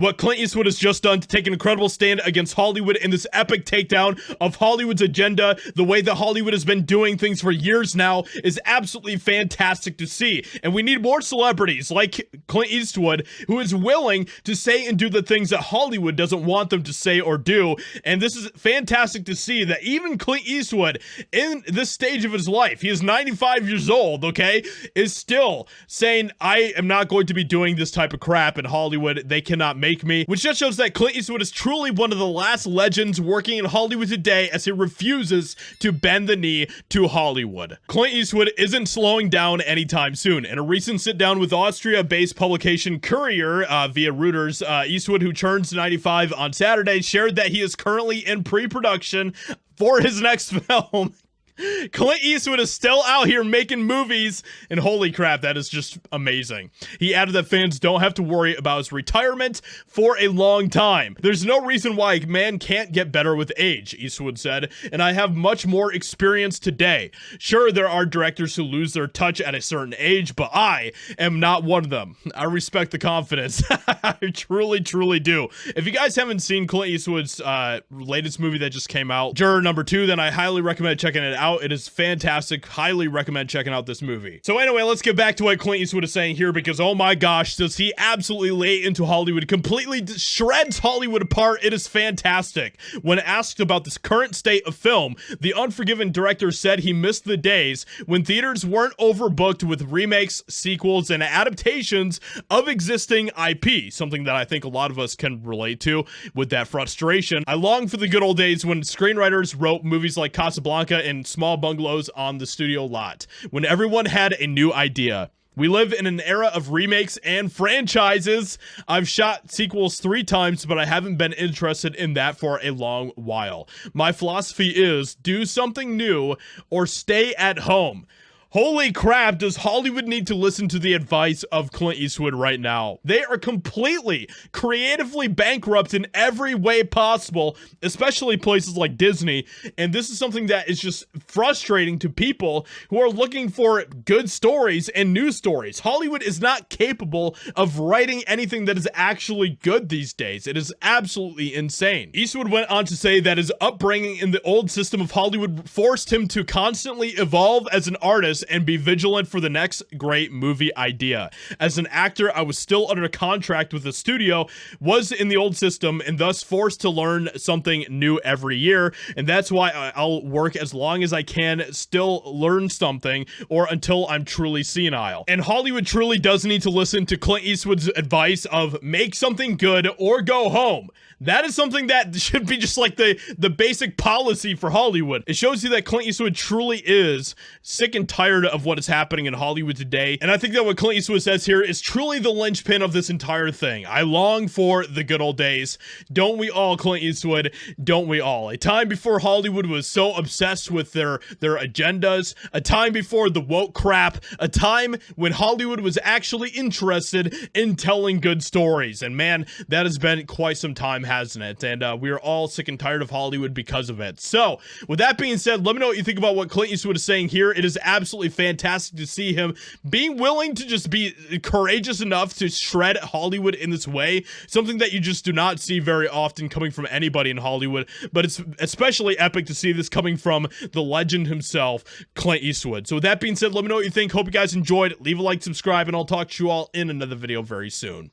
what Clint Eastwood has just done to take an incredible stand against Hollywood in this epic takedown of Hollywood's agenda, the way that Hollywood has been doing things for years now, is absolutely fantastic to see. And we need more celebrities like Clint Eastwood who is willing to say and do the things that Hollywood doesn't want them to say or do. And this is fantastic to see that even Clint Eastwood, in this stage of his life, he is 95 years old, okay, is still saying, I am not going to be doing this type of crap in Hollywood. They cannot make me, which just shows that Clint Eastwood is truly one of the last legends working in Hollywood today, as he refuses to bend the knee to Hollywood. Clint Eastwood isn't slowing down anytime soon. In a recent sit-down with Austria-based publication Courier via Reuters, Eastwood, who turns 95 on Saturday, shared that he is currently in pre-production for his next film. Clint Eastwood is still out here making movies, and holy crap, that is just amazing. He added that fans don't have to worry about his retirement for a long time. There's no reason why a man can't get better with age, Eastwood said, and I have much more experience today. Sure, there are directors who lose their touch at a certain age, but I am not one of them. I respect the confidence. I truly, truly do. If you guys haven't seen Clint Eastwood's latest movie that just came out, Juror Number 2, then I highly recommend checking it out. It is fantastic. Highly recommend checking out this movie. So anyway, let's get back to what Clint Eastwood is saying here, because oh my gosh, does he absolutely lay into Hollywood, completely shreds Hollywood apart. It is fantastic. When asked about this current state of film, the Unforgiven director said he missed the days when theaters weren't overbooked with remakes, sequels, and adaptations of existing IP, something that I think a lot of us can relate to with that frustration. I long for the good old days when screenwriters wrote movies like Casablanca and Small Bungalows on the studio lot, when everyone had a new idea. We live in an era of remakes and franchises. I've shot sequels 3 times, but I haven't been interested in that for a long while. My philosophy is do something new or stay at home. Holy crap, does Hollywood need to listen to the advice of Clint Eastwood right now? They are completely, creatively bankrupt in every way possible, especially places like Disney, and this is something that is just frustrating to people who are looking for good stories and new stories. Hollywood is not capable of writing anything that is actually good these days. It is absolutely insane. Eastwood went on to say that his upbringing in the old system of Hollywood forced him to constantly evolve as an artist and be vigilant for the next great movie idea. As an actor, I was still under contract with the studio, was in the old system, and thus forced to learn something new every year, and that's why I'll work as long as I can, still learn something, or until I'm truly senile. And Hollywood truly does need to listen to Clint Eastwood's advice of make something good or go home. That is something that should be just like the basic policy for Hollywood. It shows you that Clint Eastwood truly is sick and tired of what is happening in Hollywood today. And I think that what Clint Eastwood says here is truly the linchpin of this entire thing. I long for the good old days. Don't we all, Clint Eastwood? Don't we all? A time before Hollywood was so obsessed with their agendas. A time before the woke crap. A time when Hollywood was actually interested in telling good stories. And man, that has been quite some time, hasn't it? And we are all sick and tired of Hollywood because of it. So with that being said, let me know what you think about what Clint Eastwood is saying here. It is absolutely fantastic to see him being willing to just be courageous enough to shred Hollywood in this way, something that you just do not see very often coming from anybody in Hollywood, but it's especially epic to see this coming from the legend himself, Clint Eastwood. So with that being said, let me know what you think. Hope you guys enjoyed. Leave a like, subscribe, and I'll talk to you all in another video very soon.